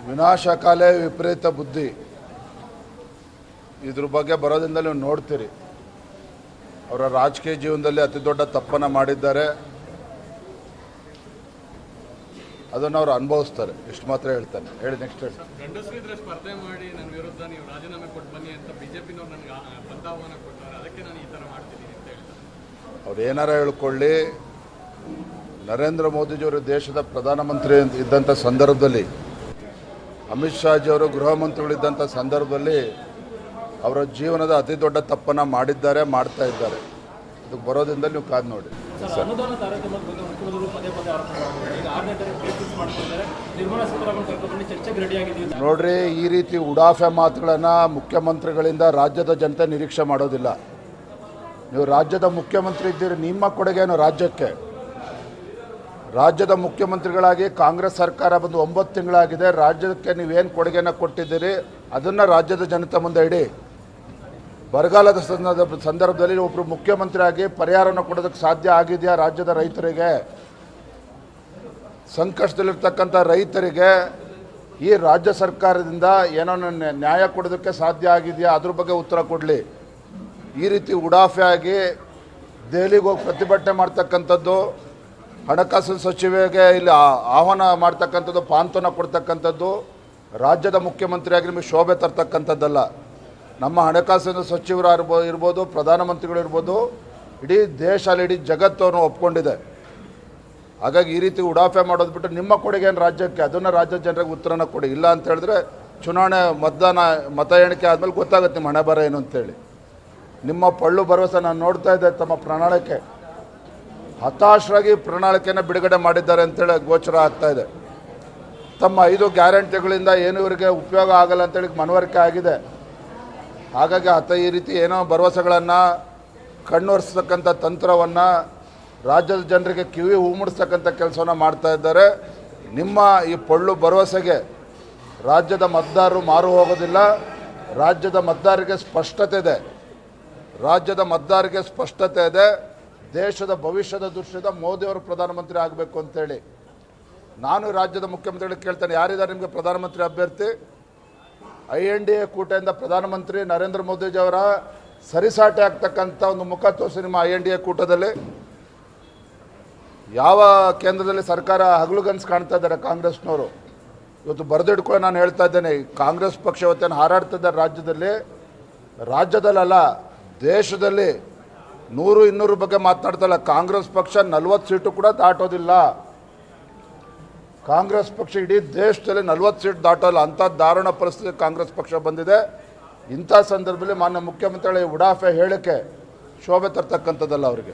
ವಿನಾಶಕಾಲೇ ವಿಪರೀತ ಬುದ್ಧಿ ಇದ್ರ ಬಗ್ಗೆ ಬರೋದ್ರಿಂದ ನೀವು ನೋಡ್ತೀರಿ. ಅವರ ರಾಜಕೀಯ ಜೀವನದಲ್ಲಿ ಅತಿ ದೊಡ್ಡ ತಪ್ಪನ್ನು ಮಾಡಿದ್ದಾರೆ, ಅದನ್ನು ಅವರು ಅನುಭವಿಸ್ತಾರೆ. ಇಷ್ಟು ಮಾತ್ರ ಹೇಳ್ತಾನೆ. ಹೇಳಿ ನೆಕ್ಸ್ಟ್ ಹೇಳಿ. ಗಂಡಸರಿದ್ರೆ ಸ್ಪರ್ಧೆ ಮಾಡಿ ನನ್ನ ವಿರುದ್ಧ ನೀವು ರಾಜೀನಾಮೆ ಕೊಟ್ಟು ಬನ್ನಿ ಅಂತ ಬಿಜೆಪಿನವ್ರು ನನಗೆ ಬಂದಾಹ್ವಾನ ಕೊಡ್ತಾರೆ, ಅದಕ್ಕೆ ನಾನು ಈ ಥರ ಮಾಡ್ತಿದ್ದೀನಿ ಅಂತ ಹೇಳ್ತಾರೆ. ಅವ್ರು ಏನಾರ ಹೇಳ್ಕೊಳ್ಳಿ, ನರೇಂದ್ರ ಮೋದಿಜಿಯವರು ದೇಶದ ಪ್ರಧಾನಮಂತ್ರಿ ಇದ್ದಂಥ ಸಂದರ್ಭದಲ್ಲಿ, ಅಮಿತ್ ಶಾಜಿಯವರು ಗೃಹ ಮಂತ್ರಿಗಳಿದ್ದಂಥ ಸಂದರ್ಭದಲ್ಲಿ ಅವರ ಜೀವನದ ಅತಿ ದೊಡ್ಡ ತಪ್ಪನ್ನು ಮಾಡಿದ್ದಾರೆ, ಮಾಡ್ತಾ ಇದ್ದಾರೆ. ಅದಕ್ಕೆ ಬರೋದ್ರಿಂದ ನೀವು ಕಾದು ನೋಡಿ. ನೋಡ್ರಿ, ಈ ರೀತಿ ಉಡಾಫೆ ಮಾತುಗಳನ್ನು ಮುಖ್ಯಮಂತ್ರಿಗಳಿಂದ ರಾಜ್ಯದ ಜನತೆ ನಿರೀಕ್ಷೆ ಮಾಡೋದಿಲ್ಲ. ನೀವು ರಾಜ್ಯದ ಮುಖ್ಯಮಂತ್ರಿ ಇದ್ದೀರಿ, ನಿಮ್ಮ ಕೊಡುಗೆಯನ್ನು ರಾಜ್ಯಕ್ಕೆ. ರಾಜ್ಯದ ಮುಖ್ಯಮಂತ್ರಿಗಳಾಗಿ ಕಾಂಗ್ರೆಸ್ ಸರ್ಕಾರ ಬಂದು 9 ತಿಂಗಳಾಗಿದೆ. ರಾಜ್ಯಕ್ಕೆ ನೀವೇನು ಕೊಡುಗೆಯನ್ನು ಕೊಟ್ಟಿದ್ದೀರಿ ಅದನ್ನು ರಾಜ್ಯದ ಜನತೆ ಮುಂದೆ ಇಡಿ. ಬರಗಾಲದ ಸಂದರ್ಭದಲ್ಲಿ ಒಬ್ಬರು ಮುಖ್ಯಮಂತ್ರಿಯಾಗಿ ಪರಿಹಾರವನ್ನು ಕೊಡೋದಕ್ಕೆ ಸಾಧ್ಯ ಆಗಿದೆಯಾ? ರಾಜ್ಯದ ರೈತರಿಗೆ, ಸಂಕಷ್ಟದಲ್ಲಿರ್ತಕ್ಕಂಥ ರೈತರಿಗೆ ಈ ರಾಜ್ಯ ಸರ್ಕಾರದಿಂದ ಏನೋ ನ್ಯಾಯ ಕೊಡೋದಕ್ಕೆ ಸಾಧ್ಯ ಆಗಿದೆಯಾ? ಅದ್ರ ಬಗ್ಗೆ ಉತ್ತರ ಕೊಡಲಿ. ಈ ರೀತಿ ಉಡಾಫೆ ಆಗಿ ದೆಹಲಿಗೆ ಹೋಗಿ ಪ್ರತಿಭಟನೆ ಮಾಡ್ತಕ್ಕಂಥದ್ದು, ಹಣಕಾಸಿನ ಸಚಿವೆಗೆ ಇಲ್ಲಿ ಆಹ್ವಾನ ಮಾಡ್ತಕ್ಕಂಥದ್ದು, ಪಾಂತನ ಕೊಡ್ತಕ್ಕಂಥದ್ದು ರಾಜ್ಯದ ಮುಖ್ಯಮಂತ್ರಿಯಾಗಿ ನಿಮಗೆ ಶೋಭೆ ತರ್ತಕ್ಕಂಥದ್ದಲ್ಲ. ನಮ್ಮ ಹಣಕಾಸಿನ ಸಚಿವರು ಇರ್ಬೋದು, ಪ್ರಧಾನಮಂತ್ರಿಗಳು ಇರ್ಬೋದು, ಇಡೀ ದೇಶ ಅಲ್ಲ ಇಡೀ ಜಗತ್ತನ್ನು ಒಪ್ಕೊಂಡಿದೆ. ಹಾಗಾಗಿ ಈ ರೀತಿ ಉಡಾಫೆ ಮಾಡೋದು ಬಿಟ್ಟು ನಿಮ್ಮ ಕೊಡುಗೆ ಏನು ರಾಜ್ಯಕ್ಕೆ, ಅದನ್ನು ರಾಜ್ಯದ ಜನರಿಗೆ ಉತ್ತರನ ಕೊಡಿ. ಇಲ್ಲ ಅಂತ ಹೇಳಿದ್ರೆ ಚುನಾವಣೆ ಮತ ಎಣಿಕೆ ಆದಮೇಲೆ ಗೊತ್ತಾಗುತ್ತೆ ನಿಮ್ಮ ಹಣೆ ಬರ ಏನು ಅಂತೇಳಿ. ನಿಮ್ಮ ಪಳ್ಳು ಭರವಸೆ ನಾನು ನೋಡ್ತಾ ಇದ್ದೆ. ತಮ್ಮ ಪ್ರಣಾಳಿಕೆ ಹತಾಶರಾಗಿ ಪ್ರಣಾಳಿಕೆಯನ್ನು ಬಿಡುಗಡೆ ಮಾಡಿದ್ದಾರೆ ಅಂತೇಳಿ ಗೋಚರ ಆಗ್ತಾ ಇದೆ. ತಮ್ಮ 5 ಗ್ಯಾರಂಟಿಗಳಿಂದ ಏನು ಇವರಿಗೆ ಉಪಯೋಗ ಆಗಲ್ಲ ಅಂತೇಳಿ ಮನವರಿಕೆ ಆಗಿದೆ. ಹಾಗಾಗಿ ಈ ರೀತಿ ಏನೋ ಭರವಸೆಗಳನ್ನು ಕಣ್ಣೊರೆಸ್ತಕ್ಕಂಥ ತಂತ್ರವನ್ನು ರಾಜ್ಯದ ಜನರಿಗೆ ಕಿವಿ ಹೂಮುಡಿಸ್ತಕ್ಕಂಥ ಕೆಲಸವನ್ನು ಮಾಡ್ತಾ ಇದ್ದಾರೆ. ನಿಮ್ಮ ಈ ಪೊಳ್ಳು ಭರವಸೆಗೆ ರಾಜ್ಯದ ಮತದಾರರು ಮಾರು ಹೋಗೋದಿಲ್ಲ. ರಾಜ್ಯದ ಮತದಾರರಿಗೆ ಸ್ಪಷ್ಟತೆ ಇದೆ. ದೇಶದ ಭವಿಷ್ಯದ ದೃಷ್ಟಿಯಿಂದ ಮೋದಿಯವರು ಪ್ರಧಾನಮಂತ್ರಿ ಆಗಬೇಕು ಅಂತೇಳಿ ನಾನು ರಾಜ್ಯದ ಮುಖ್ಯಮಂತ್ರಿಗಳಿಗೆ ಕೇಳ್ತೇನೆ, ಯಾರಿದ್ದಾರೆ ನಿಮಗೆ ಪ್ರಧಾನಮಂತ್ರಿ ಅಭ್ಯರ್ಥಿ? INDA ಕೂಟದಿಂದ ಪ್ರಧಾನಮಂತ್ರಿ ನರೇಂದ್ರ ಮೋದಿಜಿಯವರ ಸರಿಸಾಟಿ ಆಗ್ತಕ್ಕಂಥ ಒಂದು ಮುಖ ತೋರಿಸಿ. ನಿಮ್ಮ INDA ಕೂಟದಲ್ಲಿ ಯಾವ ಕೇಂದ್ರದಲ್ಲಿ ಸರ್ಕಾರ ಹಗಲುಗನಸು ಕಾಣ್ತಾ ಇದ್ದಾರೆ ಕಾಂಗ್ರೆಸ್ನವರು? ಇವತ್ತು ಬರೆದಿಡ್ಕೊಂಡು ನಾನು ಹೇಳ್ತಾ ಇದ್ದೇನೆ, ಕಾಂಗ್ರೆಸ್ ಪಕ್ಷ ಇವತ್ತೇನು ಹಾರಾಡ್ತಿದ್ದಾರೆ ರಾಜ್ಯದಲ್ಲ ದೇಶದಲ್ಲಿ 100-200 ಬಗ್ಗೆ ಮಾತನಾಡ್ತಲ್ಲ. ಕಾಂಗ್ರೆಸ್ ಪಕ್ಷ 40 ಸೀಟು ಕೂಡ ದಾಟೋದಿಲ್ಲ. ಕಾಂಗ್ರೆಸ್ ಪಕ್ಷ ಇಡೀ ದೇಶದಲ್ಲಿ 40 ಸೀಟ್ ದಾಟೋಲ್ಲ. ಅಂಥ ದಾರುಣ ಪರಿಸ್ಥಿತಿ ಕಾಂಗ್ರೆಸ್ ಪಕ್ಷ ಬಂದಿದೆ. ಇಂಥ ಸಂದರ್ಭದಲ್ಲಿ ಮಾನ್ಯ ಮುಖ್ಯಮಂತ್ರಿಗಳ ಉಡಾಫೆ ಹೇಳಿಕೆ ಶೋಭೆ ತರ್ತಕ್ಕಂಥದ್ದಲ್ಲ ಅವರಿಗೆ.